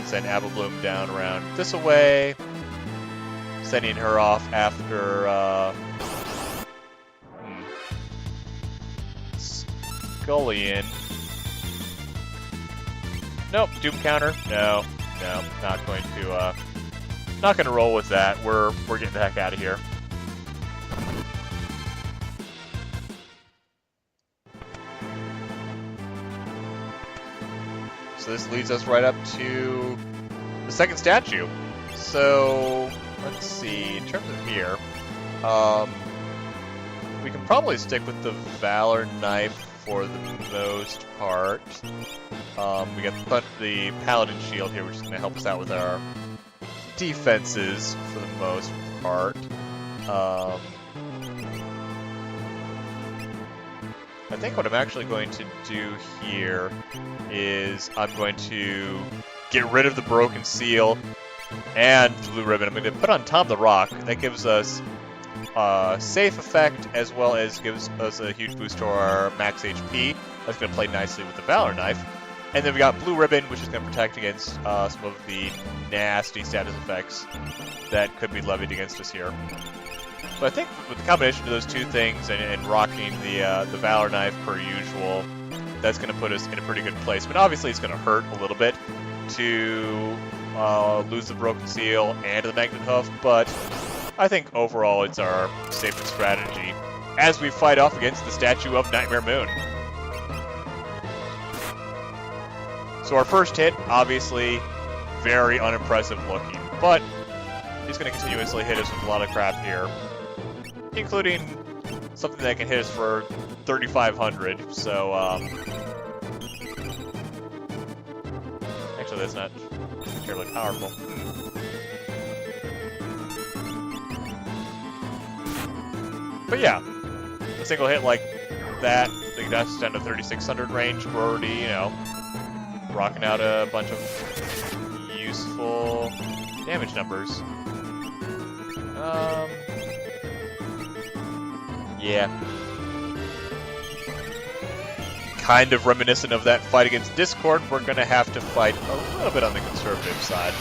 send Apple Bloom down around this away, sending her off after Scullion. Nope, Doom counter. No, not going to roll with that. We're getting the heck out of here. So this leads us right up to the second statue. So let's see. In terms of here, we can probably stick with the Valor Knife for the most part. We got the Paladin Shield here, which is going to help us out with our defenses for the most part. I think what I'm actually going to do here is I'm going to get rid of the Broken Seal and the Blue Ribbon. I'm going to put on Tom the Rock. That gives us safe effect as well as gives us a huge boost to our max HP. That's going to play nicely with the Valor Knife. And then we got Blue Ribbon, which is going to protect against some of the nasty status effects that could be levied against us here. But I think with the combination of those two things and rocking the Valor Knife per usual, that's going to put us in a pretty good place. But obviously it's going to hurt a little bit to lose the Broken Seal and the Magnet Hoof, but I think overall it's our safest strategy as we fight off against the statue of Nightmare Moon. So our first hit, obviously, very unimpressive looking, but he's going to continuously hit us with a lot of crap here, including something that can hit us for 3,500, so, actually that's not terribly powerful. But yeah, a single hit like that, they get us down to 3,600 range, we're already, you know, rocking out a bunch of useful damage numbers. Yeah. Kind of reminiscent of that fight against Discord, we're going to have to fight a little bit on the conservative side.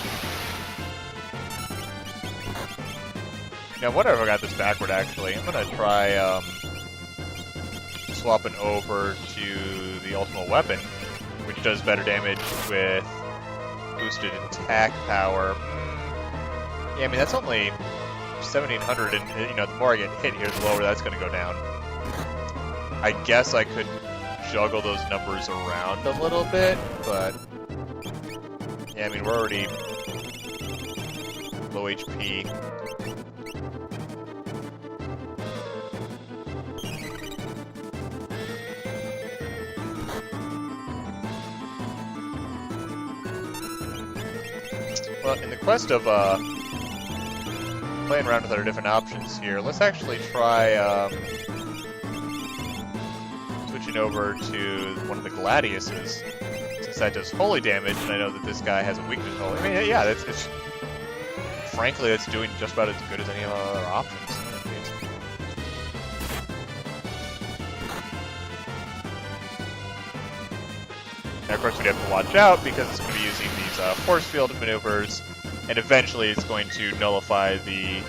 Now, I wonder if I got this backward, actually. I'm going to try swapping over to the ultimate weapon, which does better damage with boosted attack power. Yeah, I mean, that's only 1,700, and, you know, the more I get hit here, the lower that's going to go down. I guess I could juggle those numbers around a little bit, but... yeah, I mean, we're already low HP. Well, in the quest of playing around with our different options here, let's actually try switching over to one of the Gladiuses, since that does holy damage, and I know that this guy has a weakness to holy. I mean, yeah, it's frankly, it's doing just about as good as any of our other options. And of course, we'd have to watch out because it's going to be using these force field maneuvers, and eventually it's going to nullify the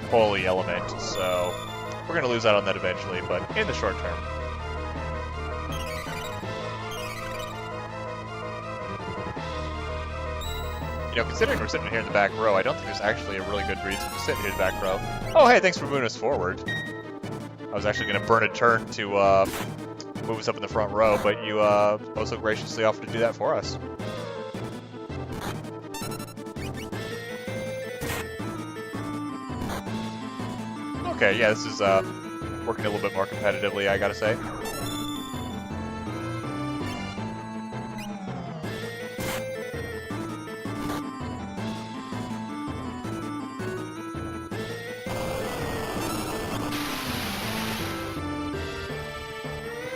holy element. So we're going to lose out on that eventually, but in the short term. You know, considering we're sitting here in the back row, I don't think there's actually a really good reason to sit here in the back row. Oh, hey, thanks for moving us forward. I was actually going to burn a turn to move us up in the front row, but you also graciously offered to do that for us. Okay, yeah, this is working a little bit more competitively, I gotta say.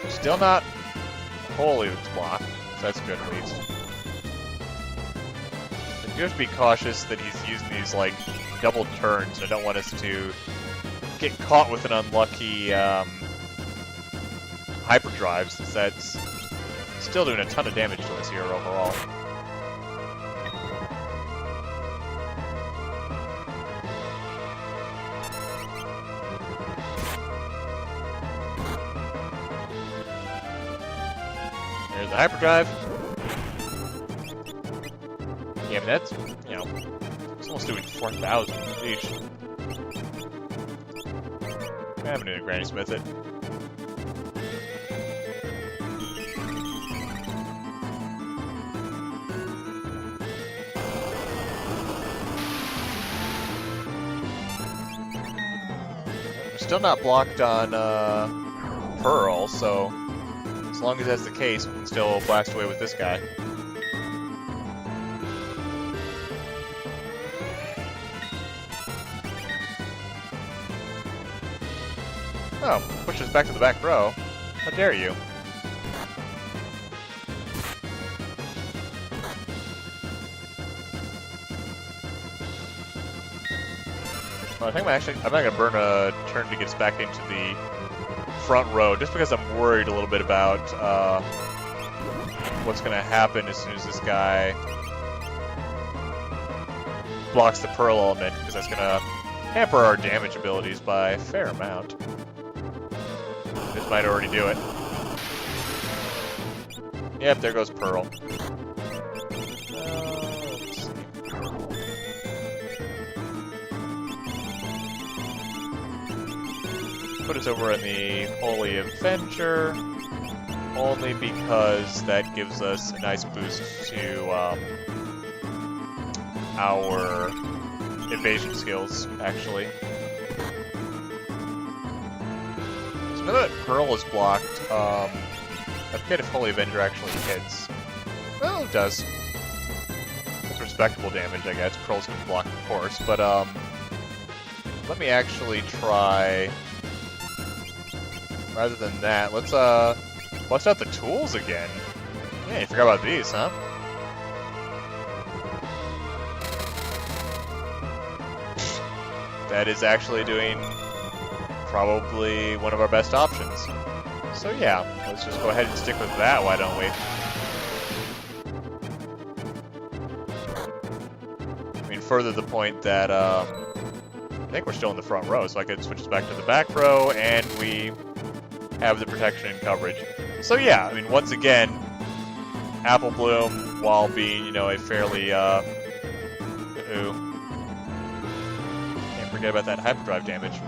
Still not wholly blocked, so that's good at least. But you have to be cautious that he's using these, like, double turns. I don't want us to get caught with an unlucky hyperdrive, since that's still doing a ton of damage to us here overall. There's the hyperdrive. Yeah, but that's, you know, it's almost doing 4,000 each. I haven't even Granny Smith it. We're still not blocked on Pearl, so as long as that's the case, we can still blast away with this guy. Oh, push us back to the back row. How dare you? Well, I think I'm not gonna burn a turn to get us back into the front row, just because I'm worried a little bit about what's gonna happen as soon as this guy blocks the Pearl element, because that's gonna hamper our damage abilities by a fair amount. This might already do it. Yep, there goes Pearl. Let's see. Put us over in the Holy Avenger, only because that gives us a nice boost to our evasion skills, actually. Now that Pearl is blocked, I forget if Holy Avenger actually hits. Well, it does. It's respectable damage, I guess. Pearl's gonna block, of course, but let me actually try. Rather than that, let's bust out the tools again. Yeah, you forgot about these, huh? That is actually doing probably one of our best options. So yeah, let's just go ahead and stick with that, why don't we? I mean, further the point that, I think we're still in the front row, so I could switch us back to the back row, and we have the protection and coverage. So yeah, I mean, once again, Apple Bloom, while being, you know, a fairly, can't forget about that hyperdrive damage.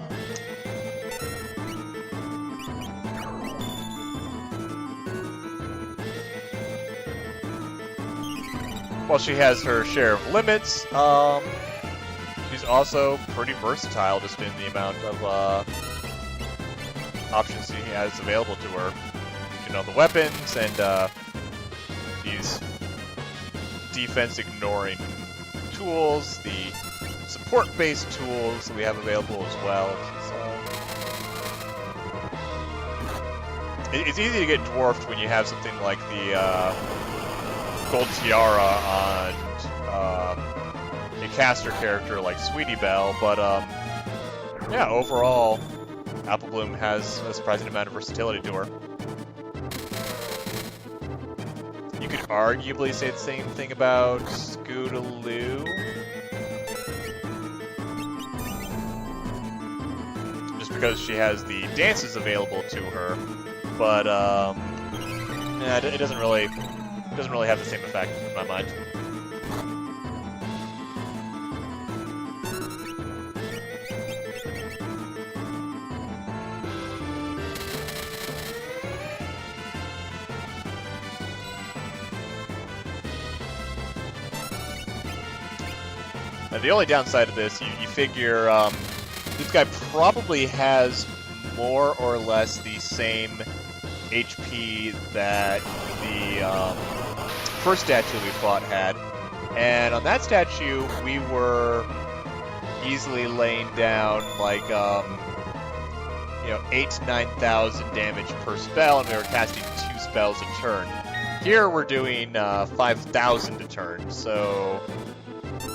While she has her share of limits, she's also pretty versatile just in the amount of options she has available to her. You know, the weapons and these defense-ignoring tools, the support-based tools that we have available as well. It's easy to get dwarfed when you have something like the Gold Tiara on a caster character like Sweetie Belle, but yeah, overall, Apple Bloom has a surprising amount of versatility to her. You could arguably say the same thing about Scootaloo. Just because she has the dances available to her, but yeah, it doesn't really have the same effect in my mind. Now, the only downside of this, you figure this guy probably has more or less the same HP that the first statue we fought had, and on that statue we were easily laying down like 8,000 to 9,000 damage per spell, and we were casting 2 spells a turn. Here we're doing 5,000 a turn, so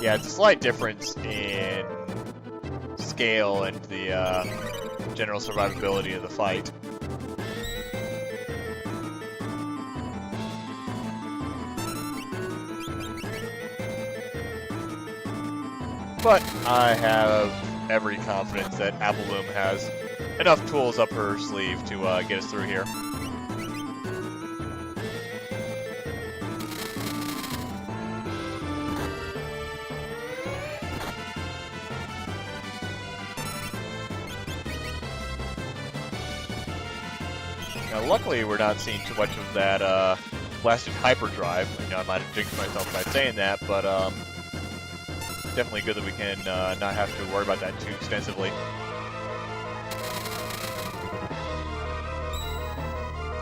yeah, it's a slight difference in scale and the general survivability of the fight. But I have every confidence that Apple Bloom has enough tools up her sleeve to get us through here. Now, luckily, we're not seeing too much of that blasted hyperdrive. You know, I might have jinxed myself by saying that, but definitely good that we can not have to worry about that too extensively.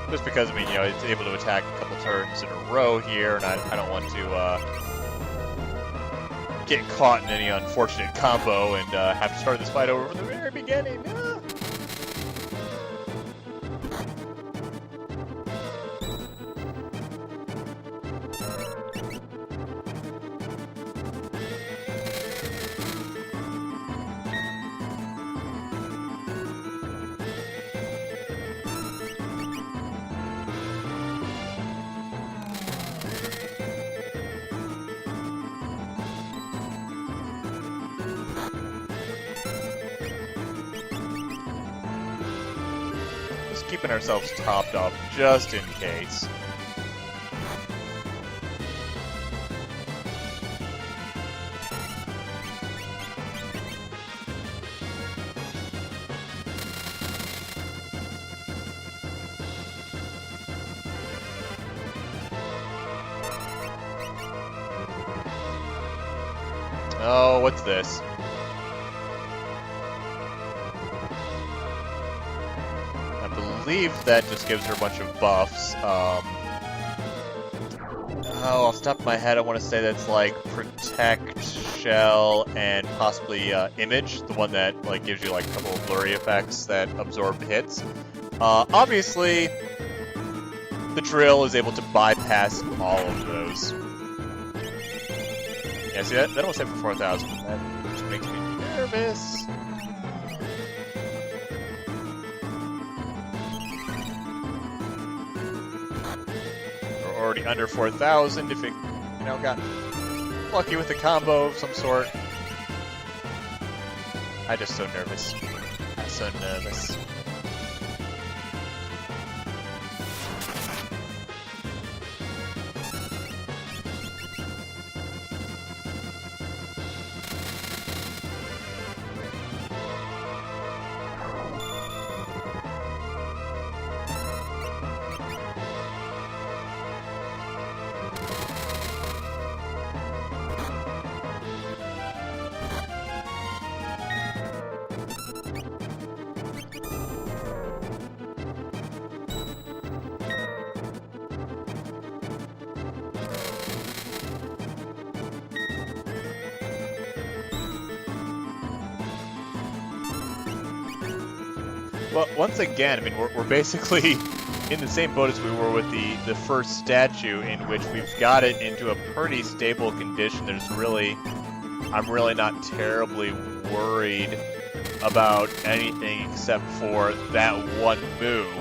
Just because, I mean, you know, it's able to attack a couple turns in a row here, and I don't want to get caught in any unfortunate combo and have to start this fight over from the very beginning. Ah. Keeping ourselves topped up just in case. Oh, what's this? I believe that just gives her a bunch of buffs. Oh, off the top of my head, I want to say that's like Protect, Shell, and possibly Image, the one that like gives you like a couple of blurry effects that absorb hits. Obviously, the drill is able to bypass all of those. Yeah, see that? That almost hit for 4,000. That just makes me nervous. Already under 4,000 if it, you know, got lucky with a combo of some sort. I'm just so nervous. I'm so nervous. Well, once again, I mean, we're basically in the same boat as we were with the first statue, in which we've got it into a pretty stable condition. I'm really not terribly worried about anything except for that one move.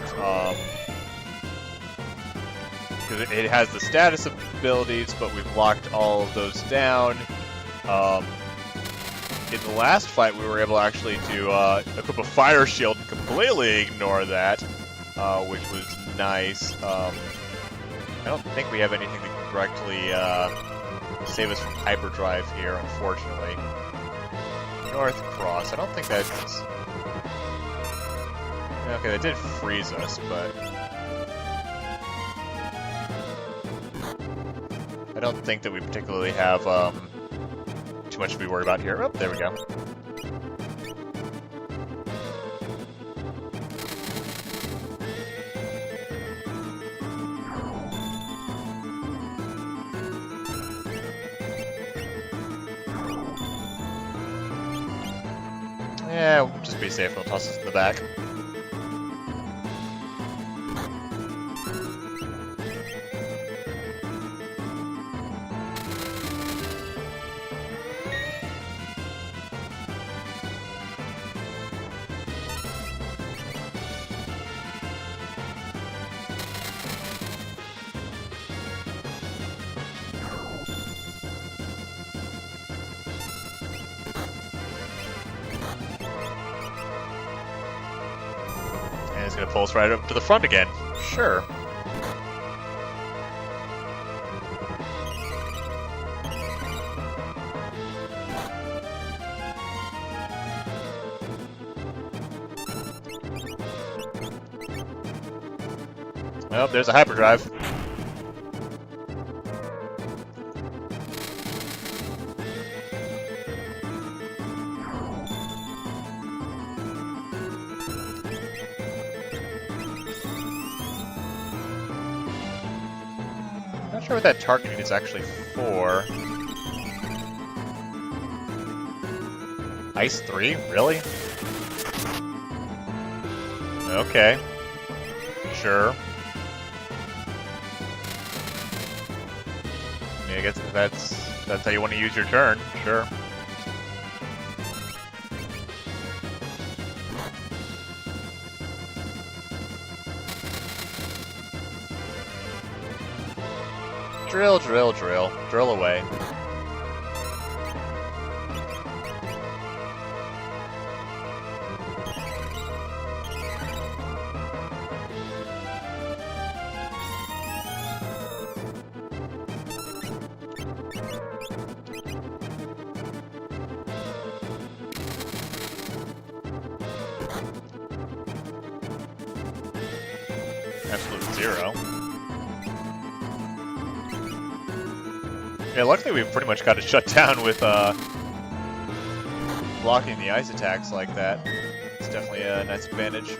Because it has the status abilities, but we've locked all of those down. In the last fight, we were able actually to equip a fire shield and completely ignore that, which was nice. I don't think we have anything that can directly save us from hyperdrive here, unfortunately. North Cross, I don't think that's... Okay, that did freeze us, but... I don't think that we particularly have too much to be worried about here. Oh, there we go. Yeah, we'll just be safe. We'll toss us in the back. And it's going to pull us right up to the front again. Sure. Oh, there's a hyperdrive. Not sure what that targeting is actually for. Ice 3? Really? Okay. Sure. I mean, I guess that's how you want to use your turn. Sure. Drill, drill, drill. Drill away. Absolute zero. Yeah, luckily we've pretty much got it shut down with blocking the ice attacks like that. It's definitely a nice advantage.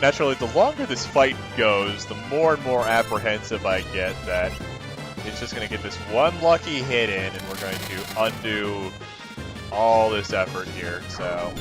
Naturally, the longer this fight goes, the more and more apprehensive I get that it's just going to get this one lucky hit in, and we're going to undo all this effort here, so...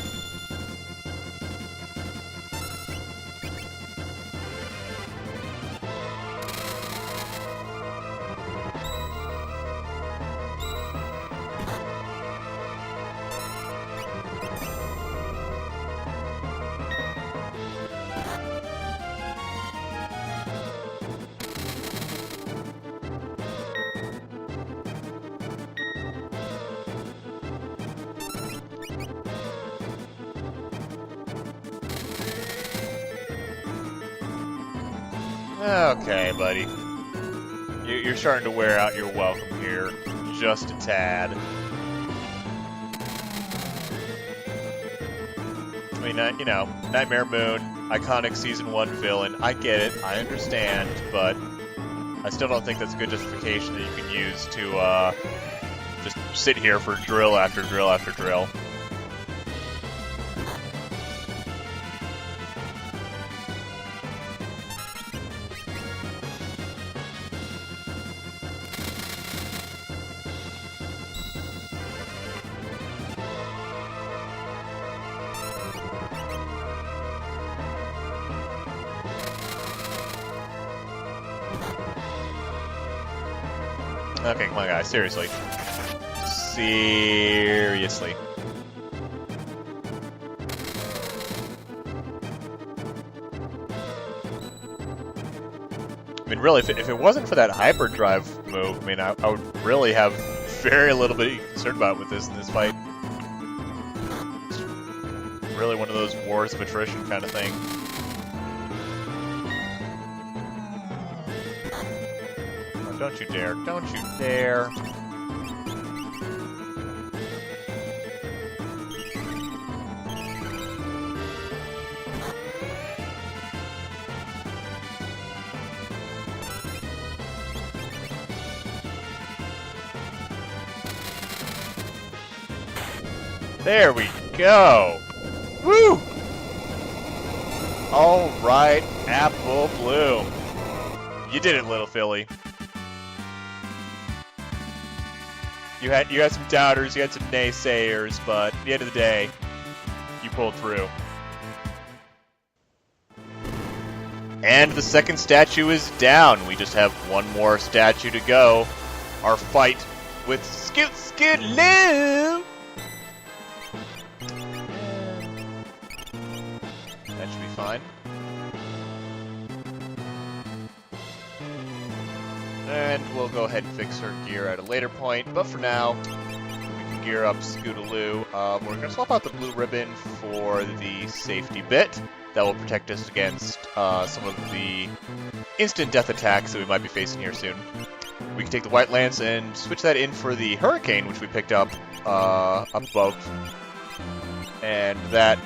Okay, buddy. You're starting to wear out your welcome here, just a tad. I mean, you know, Nightmare Moon, iconic Season 1 villain, I get it, I understand, but I still don't think that's a good justification that you can use to, just sit here for drill after drill after drill. Okay, come on, guys. Seriously. Seriously. I mean, really, if it wasn't for that hyperdrive move, I mean, I would really have very little bit to be concerned about with this in this fight. It's really one of those wars of attrition kind of thing. Don't you dare. Don't you dare. There we go. Woo! All right, Apple Bloom. You did it, little Philly. You had some doubters, you had some naysayers, but at the end of the day, you pulled through. And the second statue is down. We just have one more statue to go. Our fight with Scoot Scoot Lou. That should be fine. And we'll go ahead and fix her gear at a later point, but for now, we can gear up Scootaloo. We're going to swap out the blue ribbon for the safety bit. That will protect us against some of the instant death attacks that we might be facing here soon. we can take the White Lance and switch that in for the Hurricane, which we picked up above. And that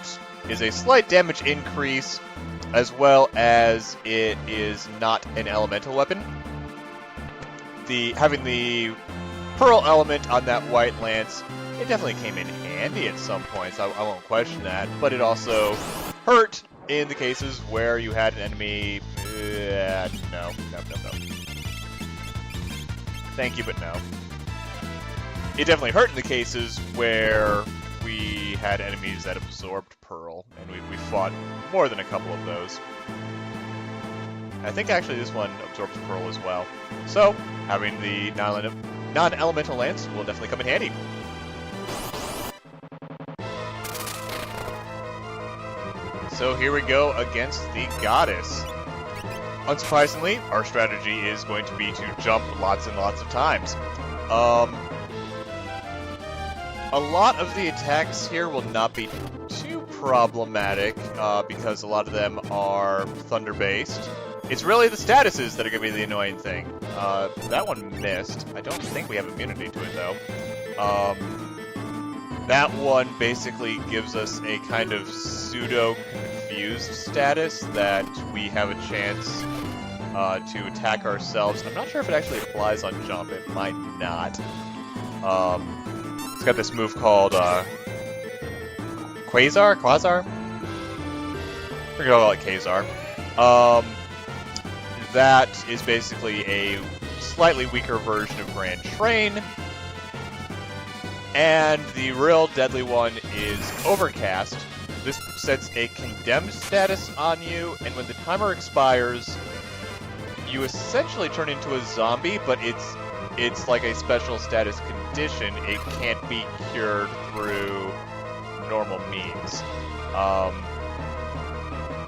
is a slight damage increase, as well as it is not an elemental weapon. Having the Pearl element on that White Lance, it definitely came in handy at some points, I won't question that, but it also hurt in the cases where you had an enemy... no. Thank you, but no. It definitely hurt in the cases where we had enemies that absorbed Pearl, and we fought more than a couple of those. I think actually this one absorbs Pearl as well. So, having the non-elemental lance will definitely come in handy. So here we go against the Goddess. Unsurprisingly, our strategy is going to be to jump lots and lots of times. A lot of the attacks here will not be too problematic because a lot of them are thunder-based. It's really the statuses that are going to be the annoying thing. That one missed. I don't think we have immunity to it, though. That one basically gives us a kind of pseudo-confused status that we have a chance to attack ourselves. I'm not sure if it actually applies on jump. It might not. It's got this move called Quasar? We're gonna call it Quasar. That is basically a slightly weaker version of Grand Train. And the real deadly one is Overcast. This sets a condemned status on you, and when the timer expires, you essentially turn into a zombie, but it's like a special status condition. It can't be cured through normal means.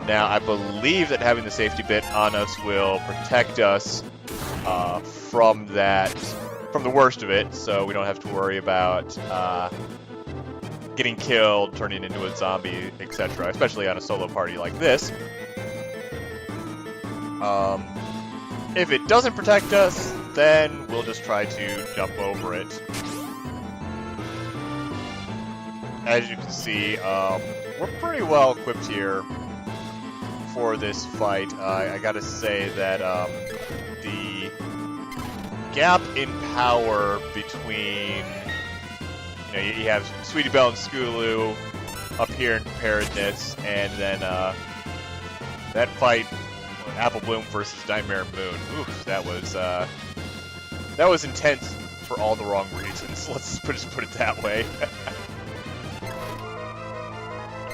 Now, I believe that having the safety bit on us will protect us from the worst of it, so we don't have to worry about getting killed, turning into a zombie, etc., especially on a solo party like this. If it doesn't protect us, then we'll just try to jump over it. As you can see, we're pretty well equipped here for this fight. I gotta say that the gap in power between, you have Sweetie Belle and Scootaloo up here in preparedness, and then that fight, Apple Bloom versus Nightmare Moon. Oof, that was intense for all the wrong reasons. Let's just put it that way.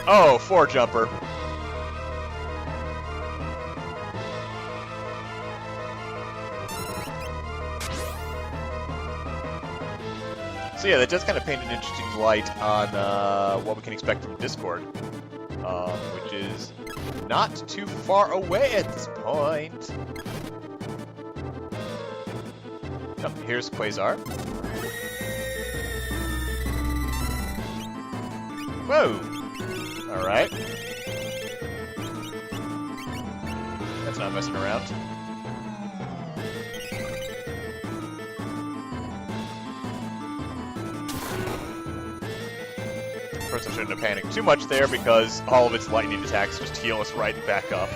Oh, 4-jumper. So yeah, that does kind of paint an interesting light on what we can expect from Discord, which is not too far away at this point. Oh, here's Quasar. Whoa! Alright. That's not messing around. Of course, I shouldn't have panicked too much there because all of its lightning attacks just heal us right back up.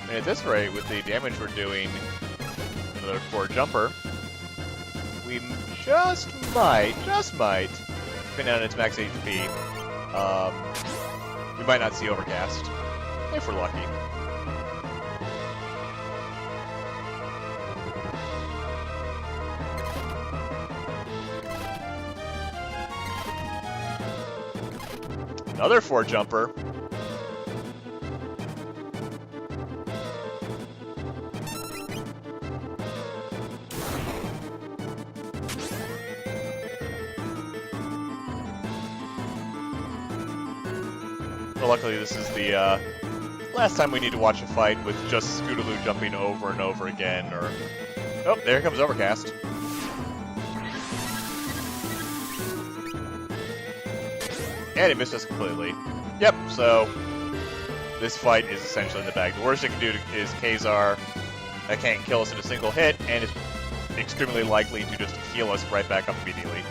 And at this rate, with the damage we're doing, another 4-jumper, we just might, depending on its max HP, we might not see Overcast, if we're lucky. Another 4-jumper. Well, luckily this is the last time we need to watch a fight with just Scootaloo jumping over and over again, or... Oh, there comes Overcast. And it missed us completely. Yep, so this fight is essentially in the bag. The worst it can do is Kazar that can't kill us in a single hit, and is extremely likely to just heal us right back up immediately.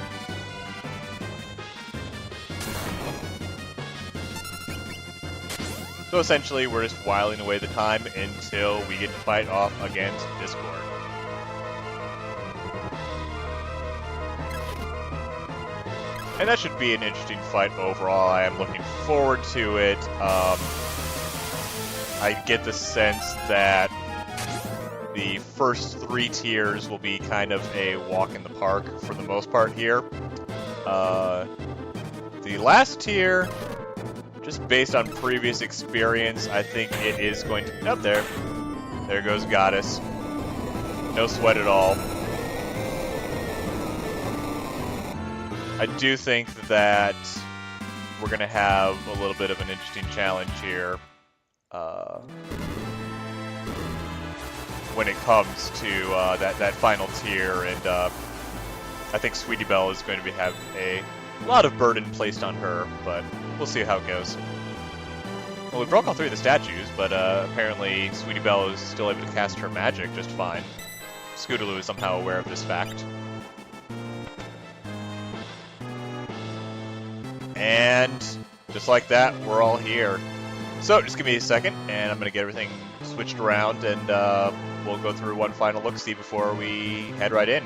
So essentially, we're just whiling away the time until we get to fight off against Discord. And that should be an interesting fight overall. I am looking forward to it. I get the sense that the first 3 tiers will be kind of a walk in the park for the most part here. The last tier, just based on previous experience, I think it is going to... Oh, there goes Goddess. No sweat at all. I do think that we're going to have a little bit of an interesting challenge here when it comes to that final tier, and I think Sweetie Belle is going to have a lot of burden placed on her, but we'll see how it goes. Well, we broke all 3 of the statues, but apparently Sweetie Belle is still able to cast her magic just fine. Scootaloo is somehow aware of this fact. And just like that, we're all here. So just give me a second, and I'm going to get everything switched around, and we'll go through one final look-see before we head right in.